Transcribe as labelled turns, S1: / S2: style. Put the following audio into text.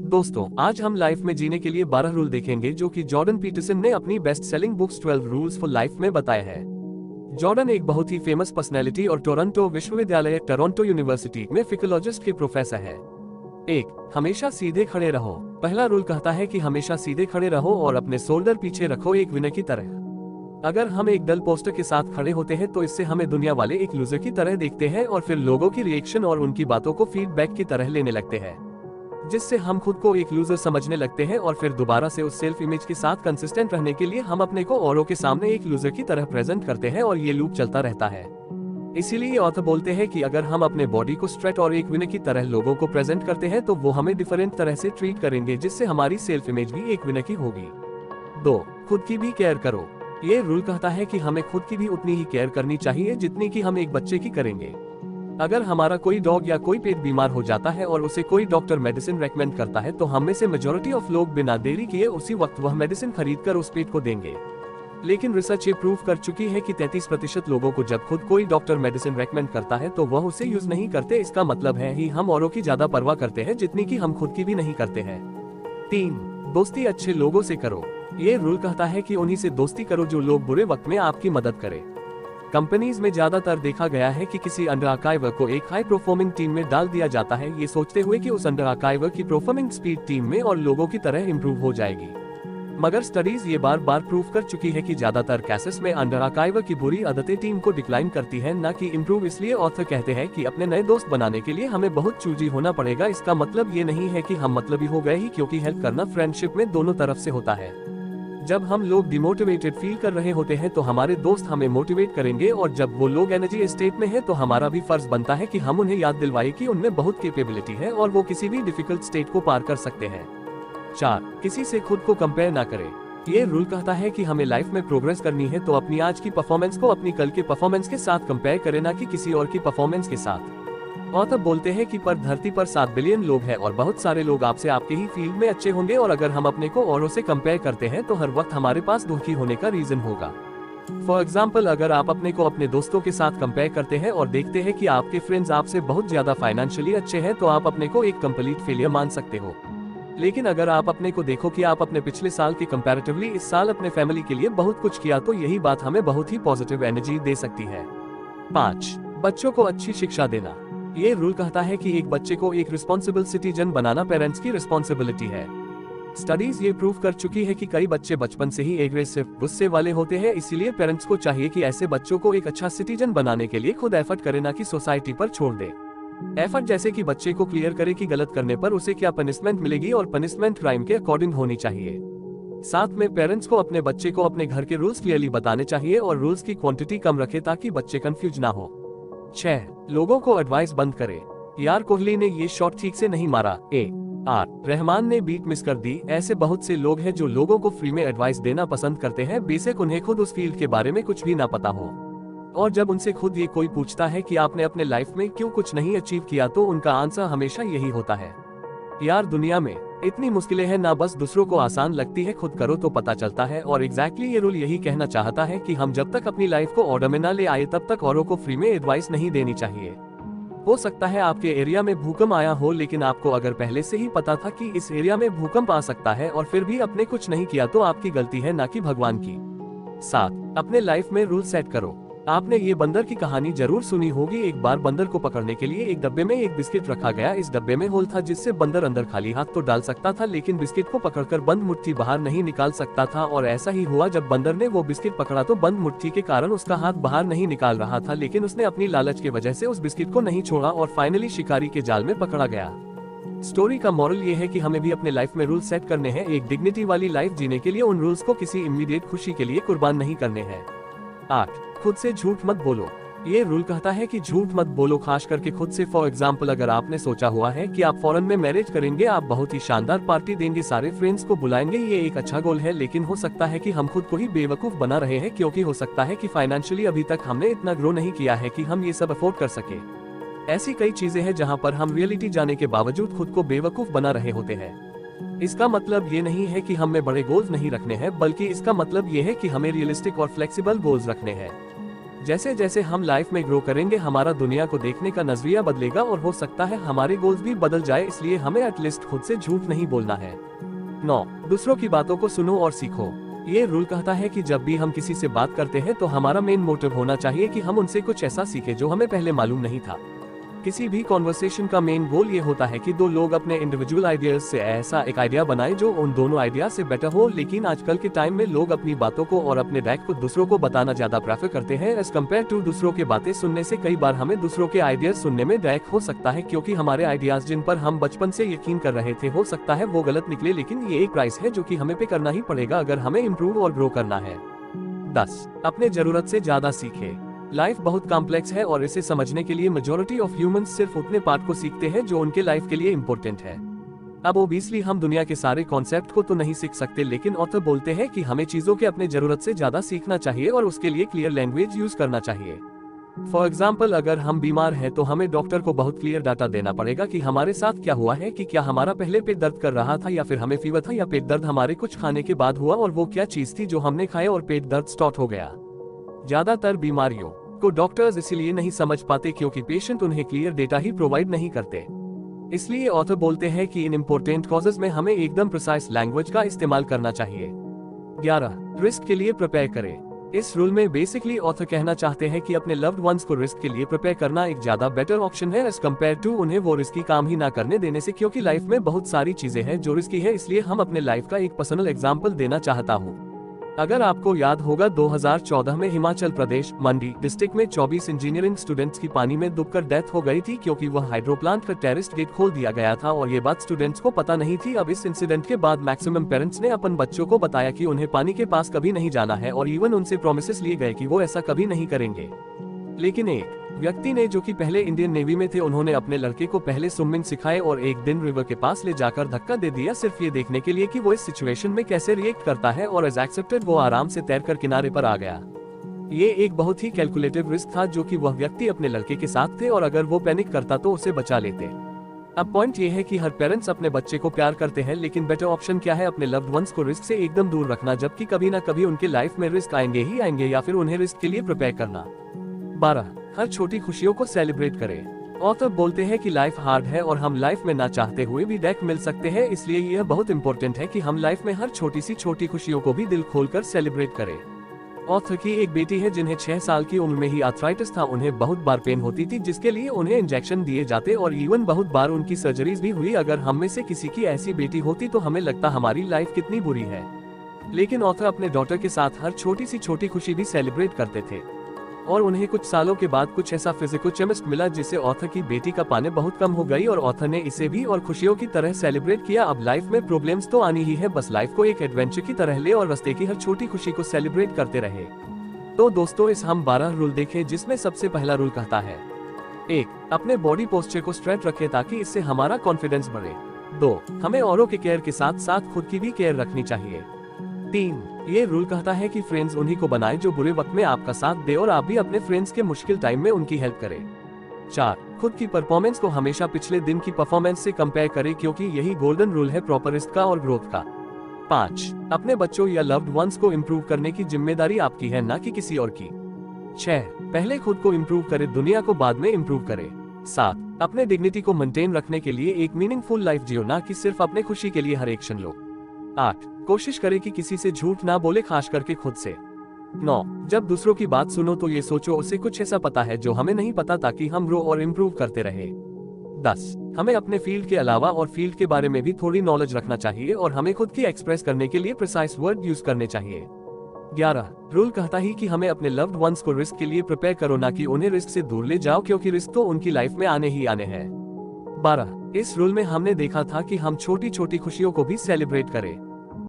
S1: दोस्तों, आज हम लाइफ में जीने के लिए 12 रूल देखेंगे जो कि जॉर्डन पीटरसन ने अपनी best selling books 12 rules for life में बताया है। जॉर्डन एक बहुत ही फेमस पर्सनैलिटी और टोरंटो विश्वविद्यालय टोरंटो यूनिवर्सिटी में फिकोलॉजिस्ट के प्रोफेसर है। 1. हमेशा सीधे खड़े रहो। पहला रूल कहता है कि हमेशा सीधे खड़े रहो और अपने शोल्डर पीछे रखो, एक विनर की तरह। अगर हम एक डल पोस्टर के साथ खड़े होते हैं तो इससे हमें दुनिया वाले एक लूजर की तरह देखते हैं और फिर लोगों की रिएक्शन और उनकी बातों को फीडबैक की तरह लेने लगते हैं, जिससे हम खुद को एक लूजर समझने लगते हैं और फिर दोबारा से उस सेल्फ इमेज के साथ कंसिस्टेंट रहने के लिए हम अपने को औरों के सामने एक लूजर की तरह प्रेजेंट करते हैं और ये लूप चलता रहता है। इसीलिए ऑथर बोलते हैं कि अगर हम अपने बॉडी को स्ट्रेट और एक विनर की तरह लोगों को प्रेजेंट करते हैं तो वो हमें डिफरेंट तरह से ट्रीट करेंगे, जिससे हमारी सेल्फ इमेज भी एक विनर की होगी। 2. खुद की भी केयर करो। ये रूल कहता है कि हमें खुद की भी उतनी ही केयर करनी चाहिए जितनी कि हम एक बच्चे की करेंगे। अगर हमारा कोई डॉग या कोई पेट बीमार हो जाता है और उसे कोई डॉक्टर मेडिसिन रेकमेंड करता है तो हम में से मेजॉरिटी ऑफ लोग बिना देरी किए उसी वक्त वह मेडिसिन खरीदकर उस पेट को देंगे। लेकिन रिसर्च ये प्रूव कर चुकी है कि 33% लोगों को जब खुद कोई डॉक्टर मेडिसिन रेकमेंड करता है तो वह उसे यूज नहीं करते। इसका मतलब है ही हम औरों की ज्यादा परवाह करते हैं जितनी कि हम खुद की भी नहीं करते हैं। 3. दोस्ती अच्छे लोगों से करो। ये रूल कहता है कि उन्हीं से दोस्ती करो जो लोग बुरे वक्त में आपकी मदद करें। कंपनीज में ज्यादातर देखा गया है कि किसी अंडर आर्काइवर को एक हाई परफॉर्मिंग टीम में डाल दिया जाता है, ये सोचते हुए कि उस अंडर आर्काइवर की परफॉर्मिंग स्पीड टीम में और लोगों की तरह इंप्रूव हो जाएगी। मगर स्टडीज ये बार बार प्रूव कर चुकी है कि ज्यादातर केसेस में अंडर आर्काइवर की बुरी आदतें टीम को डिक्लाइन करती है, न कि इम्प्रूव। इसलिए ऑथर कहते हैं कि अपने नए दोस्त बनाने के लिए हमें बहुत चूजी होना पड़ेगा। इसका मतलब ये नहीं है कि हम मतलबी हो गए ही, क्योंकि हेल्प करना फ्रेंडशिप में दोनों तरफ से होता है। जब हम लोग डिमोटिवेटेड फील कर रहे होते हैं तो हमारे दोस्त हमें मोटिवेट करेंगे, और जब वो लोग एनर्जी स्टेट में हैं तो हमारा भी फर्ज बनता है कि हम उन्हें याद दिलवाएं कि उनमें बहुत कैपेबिलिटी है और वो किसी भी डिफिकल्ट स्टेट को पार कर सकते हैं। 4. किसी से खुद को कंपेयर ना करें। ये रूल कहता है कि हमें लाइफ में प्रोग्रेस करनी है तो अपनी आज की परफॉर्मेंस को अपनी कल के परफॉर्मेंस के साथ कंपेयर करें, ना कि किसी और की परफॉर्मेंस के साथ। ऑथर बोलते हैं कि पर धरती पर 7 बिलियन लोग हैं और बहुत सारे लोग आपसे आपके ही फील्ड में अच्छे होंगे, और अगर हम अपने को औरों से कंपेयर करते हैं तो हर वक्त हमारे पास दुखी होने का रीजन होगा। फॉर एग्जाम्पल, अगर आप अपने को अपने दोस्तों के साथ कंपेयर करते हैं और देखते हैं कि आपके फ्रेंड्स आपसे बहुत ज्यादा फाइनेंशियली अच्छे हैं तो आप अपने को एक कंप्लीट फेलियर मान सकते हो। लेकिन अगर आप अपने को देखो कि आप अपने पिछले साल के कंपैरेटिवली इस साल अपने फैमिली के लिए बहुत कुछ किया तो यही बात हमें बहुत ही पॉजिटिव एनर्जी दे सकती है। 5. बच्चों को अच्छी शिक्षा देना। ये रूल कहता है कि एक बच्चे को एक रिस्पॉन्सिबल सिटीजन बनाना पेरेंट्स की रिस्पॉन्सिबिलिटी है। स्टडीज ये प्रूव कर चुकी है कि कई बच्चे बचपन से ही एग्रेसिव, गुस्से वाले होते हैं, इसीलिए पेरेंट्स को चाहिए कि ऐसे बच्चों को एक अच्छा सिटीजन बनाने के लिए खुद एफर्ट करे, ना कि सोसाइटी पर छोड़ दे। एफर्ट जैसे कि बच्चे को क्लियर करे कि गलत करने पर उसे क्या पनिशमेंट मिलेगी और पनिशमेंट क्राइम के अकॉर्डिंग होनी चाहिए। साथ में पेरेंट्स को अपने बच्चे को अपने घर के रूल्स क्लियरली बताने चाहिए और रूल्स की क्वांटिटी कम रखे ताकि बच्चे कंफ्यूज ना हो। 6. लोगों को एडवाइस बंद करे। यार कोहली ने ये शॉट ठीक से नहीं मारा, AR रहमान ने बीट मिस कर दी। ऐसे बहुत से लोग हैं जो लोगों को फ्री में एडवाइस देना पसंद करते हैं, बेशक उन्हें खुद उस फील्ड के बारे में कुछ भी ना पता हो। और जब उनसे खुद ये कोई पूछता है कि आपने अपने लाइफ में क्यों कुछ नहीं अचीव किया तो उनका आंसर हमेशा यही होता है, यार दुनिया में इतनी मुश्किलें हैं ना, बस दूसरों को आसान लगती है, खुद करो तो पता चलता है। और एग्जैक्टली ये रूल यही कहना चाहता है कि हम जब तक अपनी लाइफ को ऑर्डर में ना ले आए तब तक औरों को फ्री में एडवाइस नहीं देनी चाहिए। हो सकता है आपके एरिया में भूकंप आया हो, लेकिन आपको अगर पहले से ही पता था कि इस एरिया में भूकंप आ सकता है और फिर भी आपने कुछ नहीं किया तो आपकी गलती है, ना कि भगवान की। 7. अपने लाइफ में रूल सेट करो। आपने ये बंदर की कहानी जरूर सुनी होगी। एक बार बंदर को पकड़ने के लिए एक डब्बे में एक बिस्किट रखा गया। इस डब्बे में होल था जिससे बंदर अंदर खाली हाथ तो डाल सकता था, लेकिन बिस्किट को पकड़कर बंद मुट्ठी बाहर नहीं निकाल सकता था। और ऐसा ही हुआ, जब बंदर ने वो बिस्किट पकड़ा तो बंद मुट्ठी के कारण उसका हाथ बाहर नहीं निकाल रहा था, लेकिन उसने अपनी लालच की वजह से उस बिस्किट को नहीं छोड़ा और फाइनली शिकारी के जाल में पकड़ा गया। स्टोरी का मॉरल ये है कि हमें भी अपने लाइफ में रूल सेट करने हैं, एक डिग्निटी वाली लाइफ जीने के लिए उन रूल्स को किसी इमीडिएट खुशी के लिए कुर्बान नहीं करने हैं। 8. खुद से झूठ मत बोलो। ये रूल कहता है कि झूठ मत बोलो, खास करके खुद से। फॉर एग्जाम्पल, अगर आपने सोचा हुआ है कि आप फॉरेन में मैरिज करेंगे, आप बहुत ही शानदार पार्टी देंगे, सारे फ्रेंड्स को बुलाएंगे, ये एक अच्छा गोल है, लेकिन हो सकता है कि हम खुद को ही बेवकूफ बना रहे हैं, क्योंकि हो सकता है कि फाइनेंशियली अभी तक हमने इतना ग्रो नहीं किया है कि हम ये सब अफोर्ड कर सके। ऐसी कई चीजें हैं जहाँ पर हम रियलिटी जाने के बावजूद खुद को बेवकूफ बना रहे होते हैं। इसका मतलब ये नहीं है कि हमें बड़े गोल्स नहीं रखने हैं, बल्कि इसका मतलब ये है कि हमें रियलिस्टिक और फ्लेक्सिबल गोल्स रखने हैं। जैसे जैसे हम लाइफ में ग्रो करेंगे हमारा दुनिया को देखने का नजरिया बदलेगा और हो सकता है हमारे गोल्स भी बदल जाए, इसलिए हमें एटलीस्ट खुद से झूठ नहीं बोलना है। 9. दूसरों की बातों को सुनो और सीखो। ये रूल कहता है कि जब भी हम किसी से बात करते हैं तो हमारा मेन मोटिव होना चाहिए कि हम उनसे कुछ ऐसा सीखें जो हमें पहले मालूम नहीं था। किसी भी कॉन्वर्सेशन का मेन गोल ये होता है कि दो लोग अपने इंडिविजुअल आइडियाज से ऐसा एक आइडिया बनाएं जो उन दोनों आइडिया से बेटर हो, लेकिन आजकल के टाइम में लोग अपनी बातों को और अपने रैक को दूसरों को बताना ज्यादा प्रेफर करते हैं एज कम्पेयर टू दूसरों के बातें सुनने से। कई बार हमें दूसरों के आइडियाज सुनने में रैक हो सकता है क्योंकि हमारे आइडियाज जिन पर हम बचपन से यकीन कर रहे थे हो सकता है वो गलत निकले, लेकिन ये एक प्राइस है जो कि हमें पे करना ही पड़ेगा अगर हमें इम्प्रूव और ग्रो करना है। 10. अपने जरूरत से ज्यादा सीखे। लाइफ बहुत कॉम्प्लेक्स है और इसे समझने के लिए मेजॉरिटी ऑफ ह्यूमंस सिर्फ उतने पार्ट को सीखते हैं जो उनके लाइफ के लिए इम्पोर्टेंट है। अब ओबियसली हम दुनिया के सारे कॉन्सेप्ट को तो नहीं सीख सकते, लेकिन ऑथर बोलते हैं कि हमें चीजों के अपने जरूरत से ज्यादा सीखना चाहिए और उसके लिए क्लियर लैंग्वेज यूज करना चाहिए। फॉर एग्जाम्पल, अगर हम बीमार हैं तो हमें डॉक्टर को बहुत क्लियर डाटा देना पड़ेगा कि हमारे साथ क्या हुआ है, कि क्या हमारा पहले पेट दर्द कर रहा था या फिर हमें फीवर था, या पेट दर्द हमारे कुछ खाने के बाद हुआ और वो क्या चीज थी जो हमने खाए और पेट दर्द स्टार्ट हो गया। ज्यादातर बीमारियों को डॉक्टर्स इसलिए नहीं समझ पाते क्योंकि पेशेंट उन्हें क्लियर डेटा ही प्रोवाइड नहीं करते। इसलिए ऑथर बोलते हैं कि इन इम्पोर्टेंट कॉजेज में हमें एकदम प्रिसाइज लैंग्वेज का इस्तेमाल करना चाहिए। 11. रिस्क के लिए प्रिपेयर करें। इस रूल में बेसिकली ऑथर कहना चाहते हैं कि अपने लव्ड वंस को रिस्क के लिए प्रिपेयर करना एक ज्यादा बेटर ऑप्शन है एज कम्पेयर टू उन्हें वो रिस्की काम ही ना करने देने से, क्योंकि लाइफ में बहुत सारी चीजें हैं जो रिस्की है। इसलिए हम अपने लाइफ का एक पर्सनल एग्जाम्पल देना चाहता हूँ। अगर आपको याद होगा 2014 में हिमाचल प्रदेश मंडी डिस्ट्रिक्ट में 24 इंजीनियरिंग स्टूडेंट्स की पानी में डूबकर डेथ हो गई थी क्योंकि वह हाइड्रो प्लांट का टेरेस गेट खोल दिया गया था और ये बात स्टूडेंट्स को पता नहीं थी। अब इस इंसिडेंट के बाद मैक्सिमम पेरेंट्स ने अपन बच्चों को बताया कि उन्हें पानी के पास कभी नहीं जाना है और इवन उनसे प्रोमिसेस लिए गए कि वो ऐसा कभी नहीं करेंगे। लेकिन एक व्यक्ति ने, जो कि पहले इंडियन नेवी में थे, उन्होंने अपने लड़के को पहले स्विमिंग सिखाए और एक दिन रिवर के पास ले जाकर धक्का दे दिया सिर्फ ये देखने के लिए कि वो इस सिचुएशन में कैसे रिएक्ट करता है, और एज एक्सेप्टेड वो आराम से तैरकर किनारे पर आ गया। ये एक बहुत ही कैलकुलेटिव रिस्क था जो कि वह व्यक्ति अपने लड़के के साथ थे और अगर वो पैनिक करता तो उसे बचा लेते। अब पॉइंट ये है कि हर पेरेंट्स अपने बच्चे को प्यार करते हैं, लेकिन बेटर ऑप्शन क्या है अपने लव्ड वंस को रिस्क से एकदम दूर रखना, जबकि कभी ना कभी उनके लाइफ में रिस्क आएंगे ही आएंगे, या फिर उन्हें रिस्क के लिए प्रिपेयर करना। 12. हर छोटी खुशियों को सेलिब्रेट करें। ऑथर बोलते हैं कि लाइफ हार्ड है और हम लाइफ में ना चाहते हुए भी डेक मिल सकते हैं, इसलिए यह बहुत इंपॉर्टेंट है कि हम लाइफ में हर छोटी सी छोटी खुशियों को भी दिल खोलकर सेलिब्रेट करें। ऑथर की एक बेटी है जिन्हें 6 साल की उम्र में ही आर्थराइटिस था। उन्हें बहुत बार पेन होती थी जिसके लिए उन्हें इंजेक्शन दिए जाते और इवन बहुत बार उनकी सर्जरीज भी हुई। अगर हम में से किसी की ऐसी बेटी होती तो हमें लगता हमारी लाइफ कितनी बुरी है, लेकिन ऑथर अपने डॉटर के साथ हर छोटी सी छोटी खुशी भी सेलिब्रेट करते थे और उन्हें कुछ सालों के बाद कुछ ऐसा फिजिकल केमिस्ट मिला जिससे ऑथर की बेटी का पाने बहुत कम हो गई और ऑथर ने इसे भी और खुशियों की तरह सेलिब्रेट किया। अब लाइफ में प्रॉब्लम्स तो आनी ही है, बस लाइफ को एक एडवेंचर की तरह ले और रास्ते की हर छोटी खुशी को सेलिब्रेट करते रहे। तो दोस्तों, इस हम 12 रूल देखें, जिसमें सबसे पहला रूल कहता है 1. अपने बॉडी पोस्चर को स्ट्रेट रखें ताकि इससे हमारा कॉन्फिडेंस बढ़े। 2. हमें औरों के केयर के साथ साथ खुद की भी केयर रखनी चाहिए। 3. ये रूल कहता है कि फ्रेंड्स उन्हीं को बनाएं जो बुरे वक्त में आपका साथ दे और आप भी अपने फ्रेंड्स के मुश्किल टाइम में उनकी हेल्प करें। 4. खुद की परफॉर्मेंस को हमेशा पिछले दिन की परफॉर्मेंस से कंपेयर करें क्योंकि यही गोल्डन रूल है प्रॉपरिस्ट का और ग्रोथ का। 5. अपने बच्चों या लव्ड वंस को इम्प्रूव करने की जिम्मेदारी आपकी है, ना कि किसी और की। 6. पहले खुद को इम्प्रूव करें, दुनिया को बाद में इम्प्रूव करें। 7. अपने डिग्निटी को मेंटेन रखने के लिए एक मीनिंगफुल लाइफ जियो, ना कि सिर्फ अपने खुशी के लिए हर एक्शन लो। 8. कोशिश करें कि किसी से झूठ ना बोले, खास करके खुद से। 9. जब दूसरों की बात सुनो तो ये सोचो उसे कुछ ऐसा पता है जो हमें नहीं पता, ताकि हम ग्रो और इम्प्रूव करते रहे। 10. हमें अपने फील्ड के अलावा और फील्ड के बारे में भी थोड़ी नॉलेज रखना चाहिए और हमें खुद की एक्सप्रेस करने के लिए प्रिसाइज वर्ड यूज करने चाहिए। 11. रूल कहता ही कि हमें अपने लव्ड वंस को रिस्क के लिए प्रिपेयर करो, ना कि उन्हें रिस्क से दूर ले जाओ, क्योंकि रिस्क तो उनकी लाइफ में आने ही आने हैं। 12. इस रूल में हमने देखा था कि हम छोटी छोटी खुशियों को भी सेलिब्रेट करें।